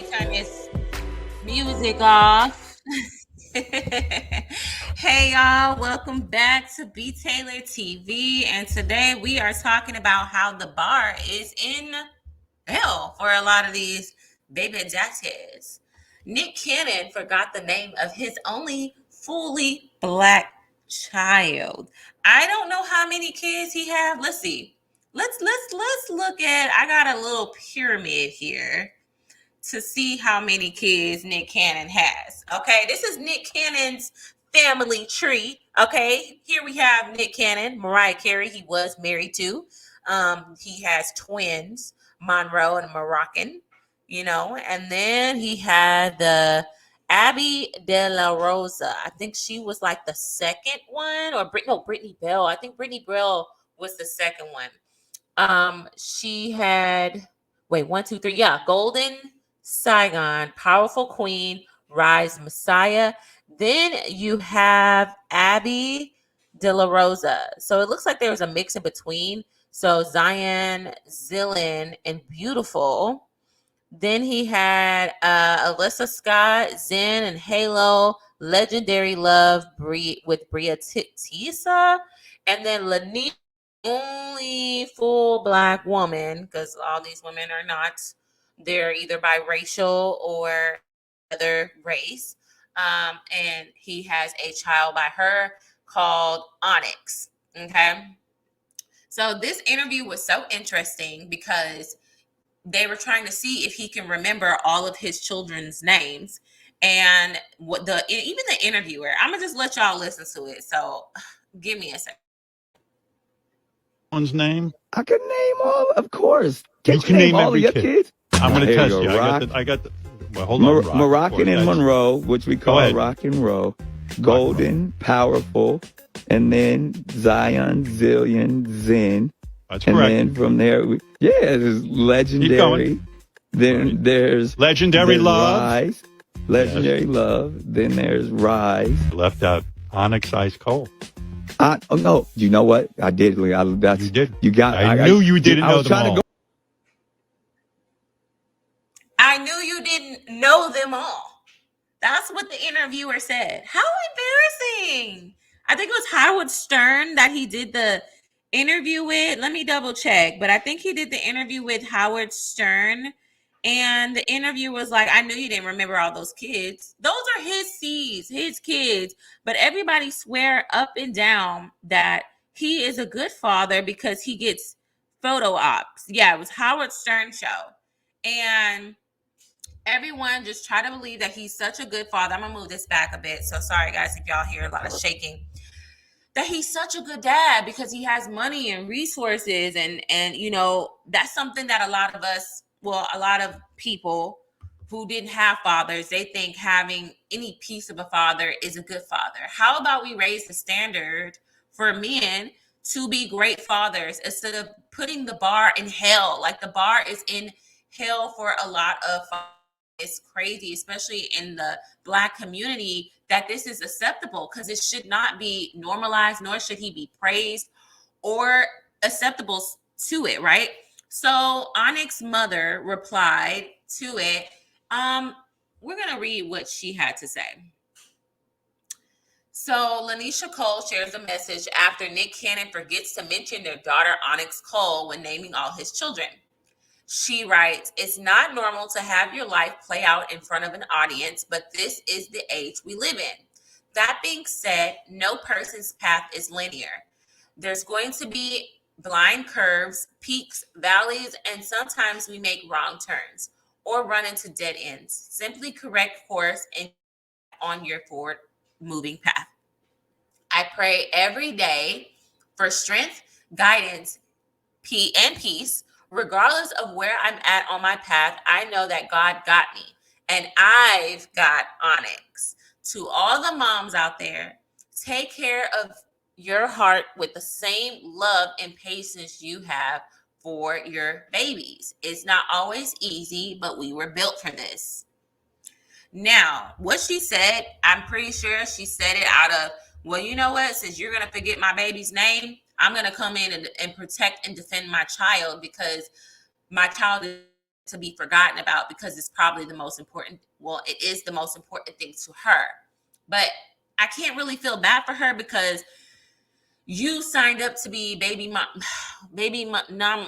me turn this music off. Hey y'all, welcome back to BTaylor TV. And today we are talking about how the bar is in hell for a lot of these baby jack heads. Nick Cannon forgot the name of his only fully black child. I don't know how many kids he have. Let's see. Let's look at, I got a little pyramid here to see how many kids Nick Cannon has. Okay, this is Nick Cannon's family tree. Okay, here we have Nick Cannon, Mariah Carey, he was married to. He has twins, Monroe and Moroccan, and then he had the Abby De La Rosa. I think she was like the second one, or Brittany Bell. I think Brittany Bell was the second one. She had wait, one, two, three. Yeah, Golden Saigon, Powerful Queen, Rise Messiah. Then you have Abby De La Rosa. So it looks like there was a mix in between. So Zion, Zillin, and Beautiful. Then he had Alyssa Scott, Zen, and Halo, Legendary Love with Bria Tisa, and then Lanisha, only full black woman, because all these women are not. They're either biracial or other race. And he has a child by her called Onyx. Okay. So this interview was so interesting because they were trying to see if he can remember all of his children's names. And even the interviewer, I'm gonna just let y'all listen to it. So give me a second. One's name? I can name all, of course. You Can can name name all of every your kid. kids? I'm going to Here test go. you. Rock, I got the. Well, hold on. Rock, Moroccan and that's- Monroe, which we Go call ahead. Rock and Roll. Golden, Powerful, and then Zion, Zillion, Zen. That's And correct. then from there, there's Legendary. Then Right. there's Legendary Love. Rise. Legendary Love. Then there's Rise. Left out Onyx Ice Cold. Oh no! You know what? I did. That's, You did. You got. I knew you didn't I know was them trying all. to go. I knew you didn't know them all. That's what the interviewer said. How embarrassing. I think it was Howard Stern that he did the interview with. Let me double check. But I think he did the interview with Howard Stern. And the interview was like, I knew you didn't remember all those kids. Those are his seeds, his kids. But everybody swear up and down that he is a good father because he gets photo ops. Yeah, it was Howard Stern show. And everyone just try to believe that he's such a good father. I'm gonna move this back a bit. So sorry guys if y'all hear a lot of shaking. That he's such a good dad because he has money and resources and that's something that a lot of us, well, a lot of people who didn't have fathers, they think having any piece of a father is a good father. How about we raise the standard for men to be great fathers instead of putting the bar in hell? Like the bar is in hell for a lot of fathers. It's crazy, especially in the Black community, that this is acceptable because it should not be normalized, nor should he be praised or acceptable to it, right? So Onyx's mother replied to it. We're going to read what she had to say. So Lanisha Cole shares a message after Nick Cannon forgets to mention their daughter Onyx Cole when naming all his children. She writes, it's not normal to have your life play out in front of an audience, but this is the age we live in. That being said, no person's path is linear. There's going to be blind curves, peaks, valleys, and sometimes we make wrong turns or run into dead ends. Simply correct course and on your forward moving path. I pray every day for strength, guidance, and peace. Regardless of where I'm at on my path, I know that God got me and I've got Onyx. To all the moms out there, take care of your heart with the same love and patience you have for your babies. It's not always easy, but we were built for this. Now, what she said, I'm pretty sure she said it out of, well, you know what? Since you're going to forget my baby's name, I'm going to come in and protect and defend my child because my child is to be forgotten about because it's probably the most important. Well, it is the most important thing to her. But I can't really feel bad for her because you signed up to be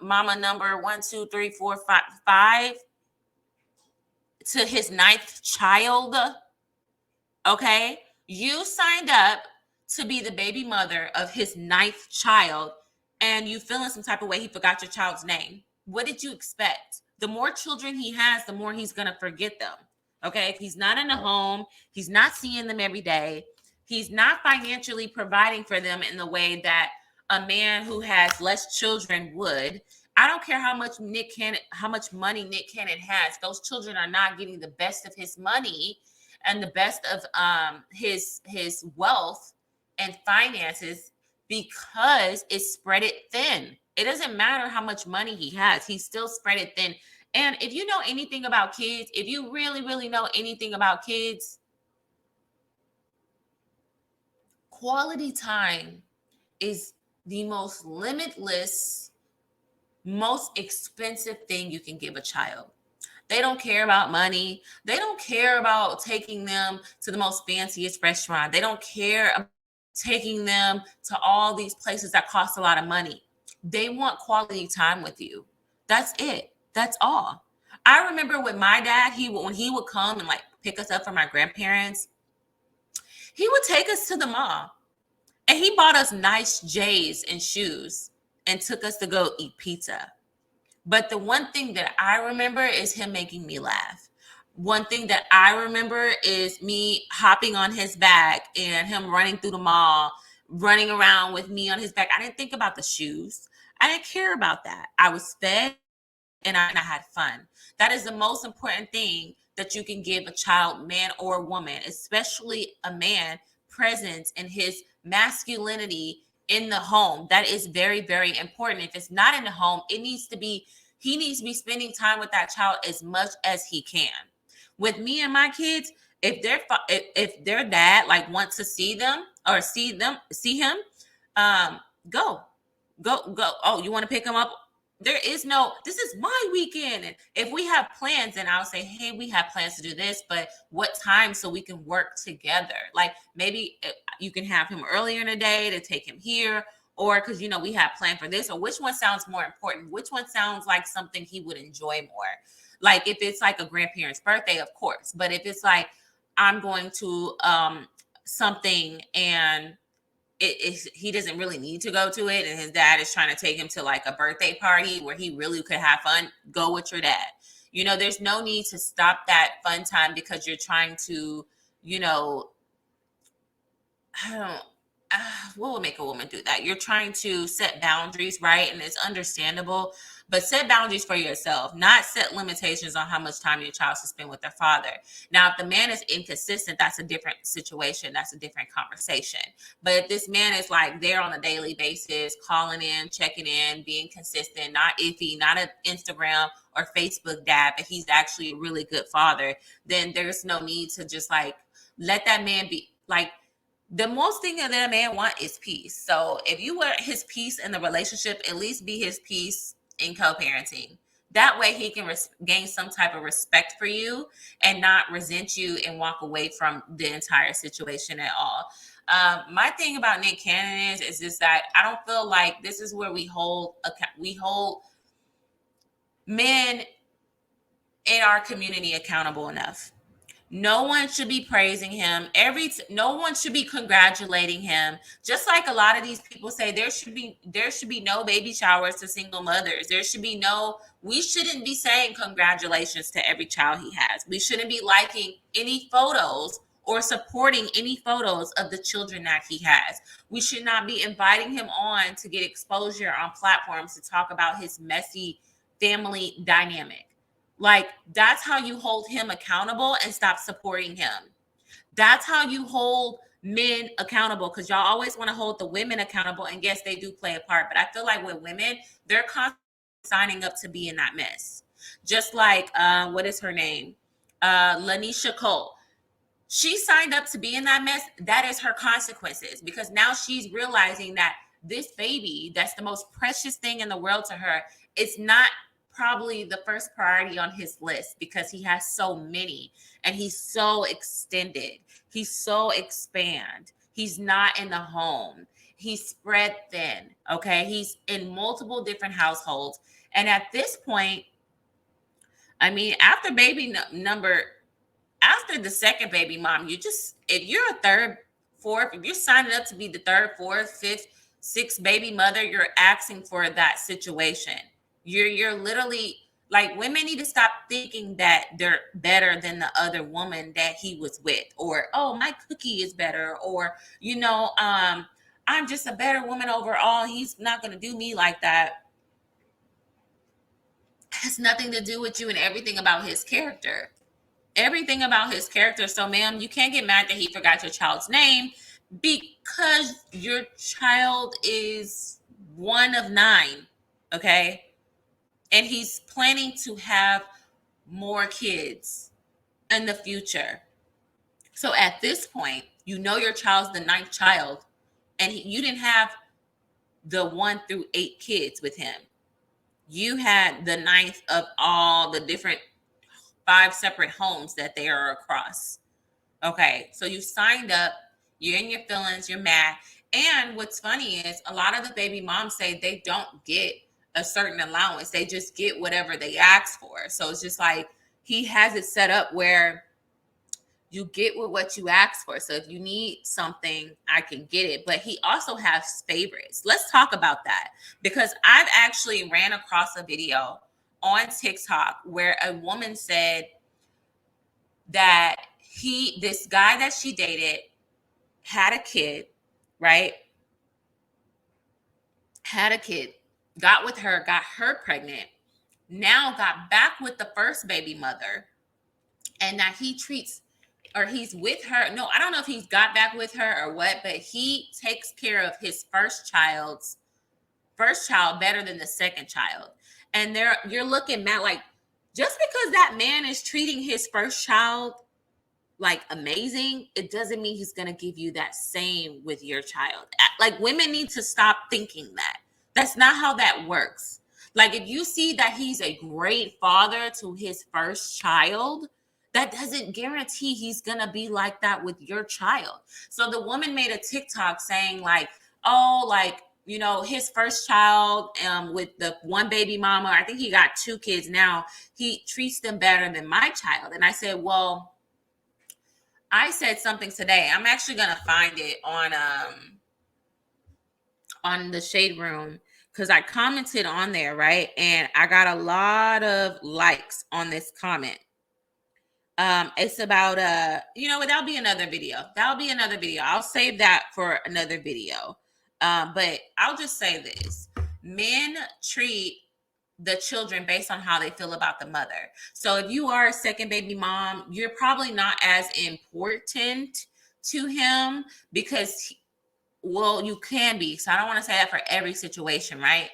mama number 1, 2, 3, 4, 5 to his ninth child. Okay, you signed up to be the baby mother of his ninth child, and you feel in some type of way he forgot your child's name. What did you expect? The more children he has, the more he's gonna forget them. Okay, if he's not in the home, he's not seeing them every day, he's not financially providing for them in the way that a man who has less children would. I don't care how much money Nick Cannon has. Those children are not getting the best of his money and the best of his wealth and finances because it's spread it thin. It doesn't matter how much money he has; he's still spread it thin. And if you know anything about kids, if you really, really know anything about kids, quality time is the most limitless, most expensive thing you can give a child. They don't care about money. They don't care about taking them to the most fanciest restaurant. They don't care about taking them to all these places that cost a lot of money. They want quality time with you. That's it. That's all. I remember with my dad, when he would come and like pick us up from my grandparents, he would take us to the mall and he bought us nice J's and shoes and took us to go eat pizza. But the one thing that I remember is him making me laugh. One thing that I remember is me hopping on his back and him running through the mall, running around with me on his back. I didn't think about the shoes. I didn't care about that. I was fed and I had fun. That is the most important thing that you can give a child, man or woman, especially a man, presence in his masculinity in the home. That is very, very important. If it's not in the home, he needs to be spending time with that child as much as he can. With me and my kids, if their dad like wants to see them or see him, um, go, go. Oh, you want to pick him up? There is no, this is my weekend. And if we have plans, then I'll say, hey, we have plans to do this, but what time so we can work together? Like maybe you can have him earlier in the day to take him here, or because we have planned for this, or which one sounds more important? Which one sounds like something he would enjoy more? Like if it's like a grandparent's birthday, of course. But if it's like I'm going to something and he doesn't really need to go to it and his dad is trying to take him to like a birthday party where he really could have fun, go with your dad. There's no need to stop that fun time because you're trying to, I don't, what would make a woman do that? You're trying to set boundaries, right? And it's understandable, but set boundaries for yourself, not set limitations on how much time your child should spend with their father. Now, if the man is inconsistent, that's a different situation. That's a different conversation. But if this man is like there on a daily basis, calling in, checking in, being consistent, not iffy, not an Instagram or Facebook dad, but he's actually a really good father, then there's no need to just like let that man be like, the most thing that a man want is peace. So if you want his peace in the relationship, at least be his peace in co-parenting. That way he can gain some type of respect for you and not resent you and walk away from the entire situation at all. My thing about Nick Cannon is just that I don't feel like this is where we hold men in our community accountable enough. No one should be praising him. No one should be congratulating him. Just like a lot of these people say, there should be no baby showers to single mothers. We shouldn't be saying congratulations to every child he has. We shouldn't be liking any photos or supporting any photos of the children that he has. We should not be inviting him on to get exposure on platforms to talk about his messy family dynamic. Like, that's how you hold him accountable and stop supporting him. That's how you hold men accountable, because y'all always want to hold the women accountable. And yes, they do play a part. But I feel like with women, they're constantly signing up to be in that mess. Just like, what is her name? Lanisha Cole. She signed up to be in that mess. That is her consequences, because now she's realizing that this baby, that's the most precious thing in the world to her, it's not probably the first priority on his list because he has so many and he's so extended. He's so expand. He's not in the home. He's spread thin. Okay. He's in multiple different households. And at this point, I mean, after the second baby mom, if you're a third, fourth, if you're signing up to be the third, fourth, fifth, sixth baby mother, you're asking for that situation. You're literally like, women need to stop thinking that they're better than the other woman that he was with, or oh, my cookie is better, or I'm just a better woman overall. He's not gonna do me like that. It has nothing to do with you and everything about his character. Everything about his character. So, ma'am, you can't get mad that he forgot your child's name because your child is one of 9, okay? And he's planning to have more kids in the future. So at this point, you know your child's the 9th child, and you didn't have the 1 through 8 kids with him. You had the 9th of all the different 5 separate homes that they are across. Okay, so you signed up, you're in your feelings, you're mad. And what's funny is a lot of the baby moms say they don't get a certain allowance. They just get whatever they ask for. So it's just like he has it set up where you get with what you ask for. So if you need something, I can get it. But he also has favorites. Let's talk about that, because I've actually ran across a video on TikTok where a woman said that this guy that she dated had a kid, right? Had a kid, got with her, got her pregnant, now got back with the first baby mother, and that he's with her. No, I don't know if he's got back with her or what, but he takes care of his first child better than the second child. And you're looking mad, like, just because that man is treating his first child like amazing, it doesn't mean he's going to give you that same with your child. Like, women need to stop thinking that. That's not how that works. Like, if you see that he's a great father to his first child, that doesn't guarantee he's going to be like that with your child. So the woman made a TikTok saying like, oh, like, you know, his first child with the one baby mama, I think he got 2 kids now, he treats them better than my child. And I said, well, I said something today. I'm actually gonna find it on the Shade Room, because I commented on there, right? And I got a lot of likes on this comment. It's about that'll be another video. I'll save that for another video. But I'll just say this: men treat the children based on how they feel about the mother. So if you are a second baby mom, you're probably not as important to him because, well, you can be. So I don't want to say that for every situation, right?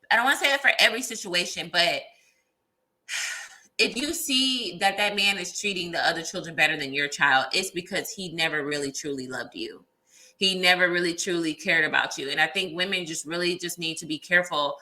I don't want to say that for every situation, but if you see that man is treating the other children better than your child, it's because he never really truly loved you. He never really truly cared about you. And I think women just need to be careful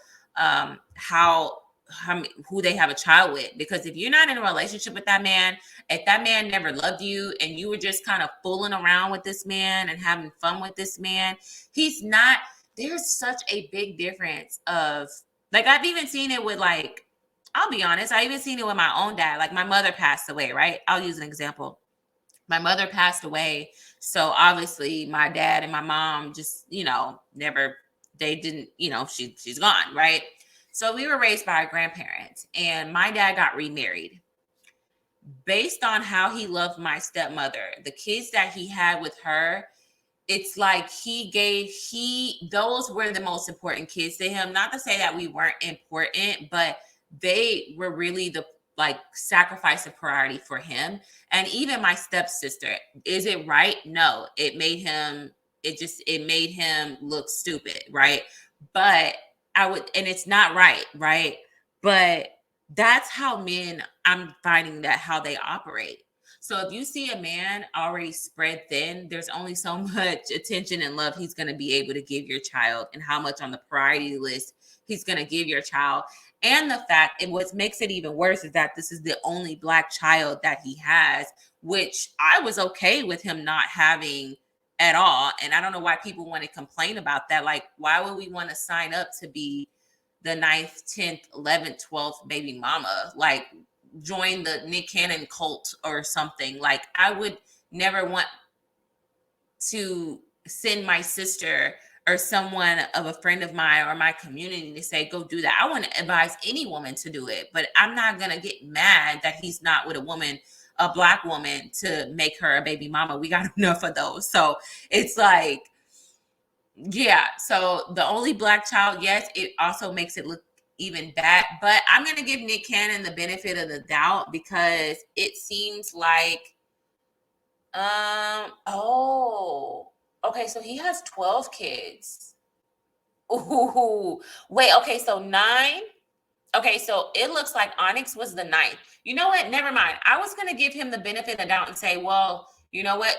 who they have a child with, because if you're not in a relationship with that man, if that man never loved you and you were just kind of fooling around with this man and having fun with this man, there's such a big difference of, like, I've even seen it with, like, I'll be honest, I even seen it with my own dad. Like, my mother passed away, right? I'll use an example. My mother passed away, so obviously my dad and my mom just, they didn't, she's gone, right? So we were raised by our grandparents, and my dad got remarried. Based on how he loved my stepmother, the kids that he had with her, it's like those were the most important kids to him. Not to say that we weren't important, but they were really the, like, sacrifice of priority for him. And even my stepsister, is it right? No, it made him look stupid, right? But and it's not right? But that's how men, I'm finding that how they operate. So if you see a man already spread thin, there's only so much attention and love he's going to be able to give your child, and how much on the priority list he's going to give your child. And the fact, and what makes it even worse is that this is the only Black child that he has, which I was okay with him not having at all. And I don't know why people want to complain about that. Like, why would we want to sign up to be the 9th, 10th, 11th, 12th baby mama? Like, join the Nick Cannon cult or something. Like, I would never want to send my sister or someone of a friend of mine or my community to say, go do that. I want to advise any woman to do it, but I'm not going to get mad that he's not with a woman, a Black woman, to make her a baby mama. We got enough of those. So it's like, yeah. So the only Black child, yes, it also makes it look even bad, but I'm going to give Nick Cannon the benefit of the doubt because it seems like oh, okay, so he has 12 kids. Ooh, wait, okay, so 9. Okay, so it looks like Onyx was the 9th. You know what? Never mind. I was gonna give him the benefit of the doubt and say, well, you know what?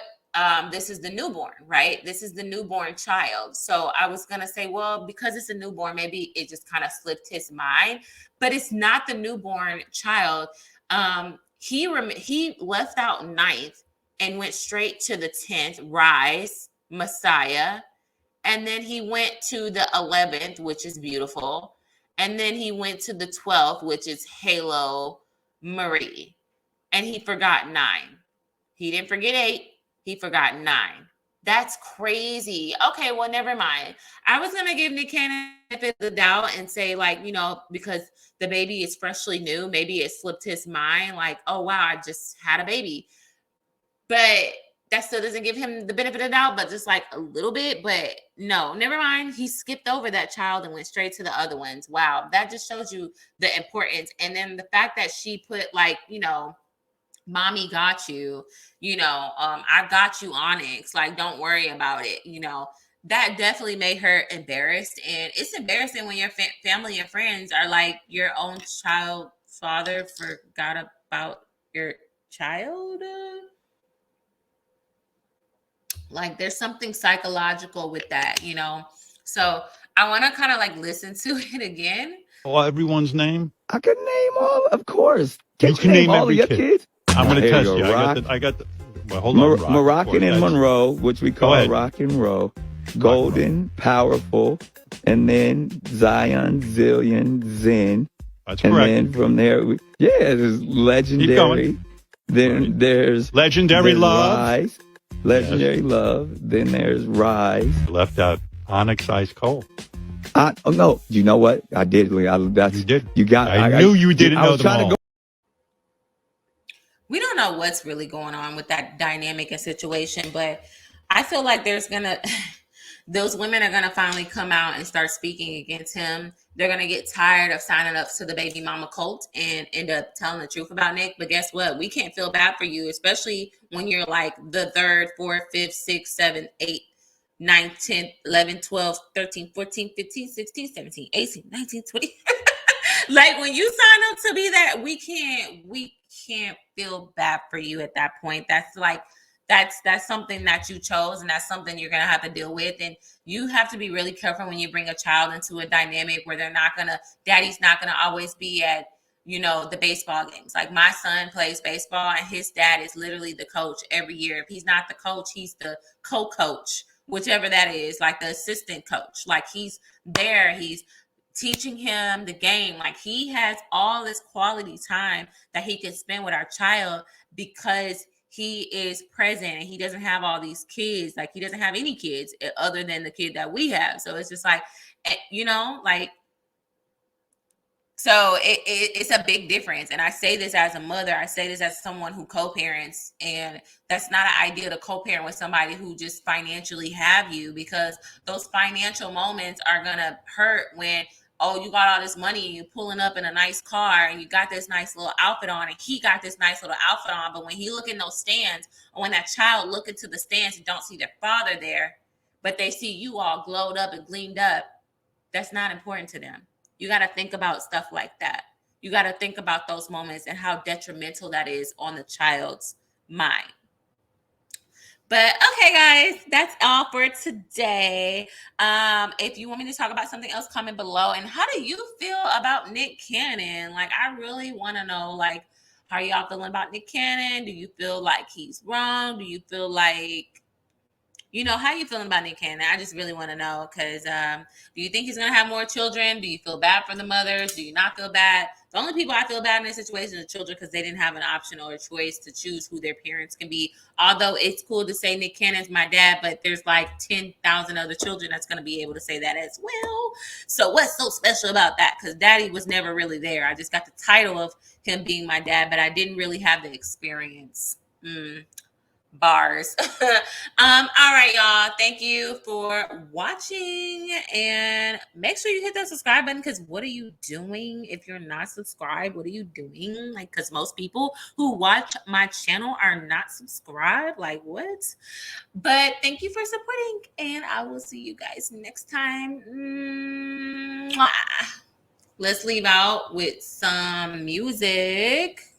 This is the newborn, right? This is the newborn child. So I was gonna say, well, because it's a newborn, maybe it just kind of slipped his mind, but it's not the newborn child. He left out 9th and went straight to the 10th, Rise, Messiah, and then he went to the 11th, which is beautiful. And then he went to the 12th, which is Halo Marie. And he forgot 9. He didn't forget 8. He forgot 9. That's crazy. Okay, well, never mind. I was going to give Nick Cannon the doubt and say, like, you know, because the baby is freshly new, maybe it slipped his mind, like, oh, wow, I just had a baby. But that still doesn't give him the benefit of the doubt, but just like a little bit. But no, never mind. He skipped over that child and went straight to the other ones. Wow, that just shows you the importance. And then the fact that she put, like, you know, mommy got you, you know, I got you, Onyx. Like, don't worry about it. You know, that definitely made her embarrassed. And it's embarrassing when your family and friends are like, your own child father forgot about your child. Like, there's something psychological with that, you know? So I want to kind of like listen to it again. Well, everyone's name. I can name all, of course. You Can't you can name name all of every your kid. kids? I'm going to Here you test go. you. Rock, I got the. Well, hold on, Rock. Moroccan and That's- Monroe, which we Go call ahead. Rock and Roll. Golden, Powerful, and then Zion, Zillion, Zen. That's And correct. then from there, there's Legendary. Then Right. there's Legendary Love. Rise. Legendary Love. Then there's Rise. You left out Onyx Ice Cold. Oh no! You know what? I did. That's You did. You got. I knew you didn't I know was them trying all. to go. We don't know what's really going on with that dynamic and situation, but I feel like there's gonna those women are gonna finally come out and start speaking against him. They're gonna get tired of signing up to the baby mama cult and end up telling the truth about Nick. But guess what? We can't feel bad for you, especially when you're like the 3rd, 4th, 5th, 6th, 7th, 8th, 9th, 10th, 11th, 12th, 13th, 14th, 15th, 16th, 17th, 18th, 19th, 20th. Like, when you sign up to be that, we can't feel bad for you at that point. That's like that's something that you chose, and that's something you're gonna have to deal with. And you have to be really careful when you bring a child into a dynamic where daddy's not gonna always be at, you know, the baseball games. Like, my son plays baseball and his dad is literally the coach every year. If he's not the coach, he's the co-coach, whichever that is, like the assistant coach. Like, he's there, he's teaching him the game. Like, he has all this quality time that he can spend with our child because he is present and he doesn't have all these kids. Like, he doesn't have any kids other than the kid that we have. So it's just like, you know, like, so it's a big difference. And I say this as a mother. I say this as someone who co-parents. And that's not an idea to co-parent with somebody who just financially have you, because those financial moments are going to hurt when, oh, you got all this money and you're pulling up in a nice car and you got this nice little outfit on and he got this nice little outfit on. But when he look in those stands, or when that child look into the stands and don't see their father there, but they see you all glowed up and gleamed up, that's not important to them. You got to think about stuff like that. You got to think about those moments and how detrimental that is on the child's mind. But okay, guys, that's all for today. If you want me to talk about something else, comment below. And how do you feel about Nick Cannon? Like, I really want to know, like, how y'all feeling about Nick Cannon? Do you feel like he's wrong? Do you feel like, how you feeling about Nick Cannon? I just really want to know because do you think he's gonna have more children? Do you feel bad for the mothers? Do you not feel bad? The only people I feel bad in this situation are children because they didn't have an option or a choice to choose who their parents can be. Although it's cool to say Nick Cannon's my dad, but there's like 10,000 other children that's gonna be able to say that as well. So what's so special about that? Because Daddy was never really there. I just got the title of him being my dad, but I didn't really have the experience. Bars. All right, y'all. Thank you for watching. And make sure you hit that subscribe button because what are you doing if you're not subscribed? What are you doing? Like, because most people who watch my channel are not subscribed. Like, what? But thank you for supporting, and I will see you guys next time. Mwah. Let's leave out with some music.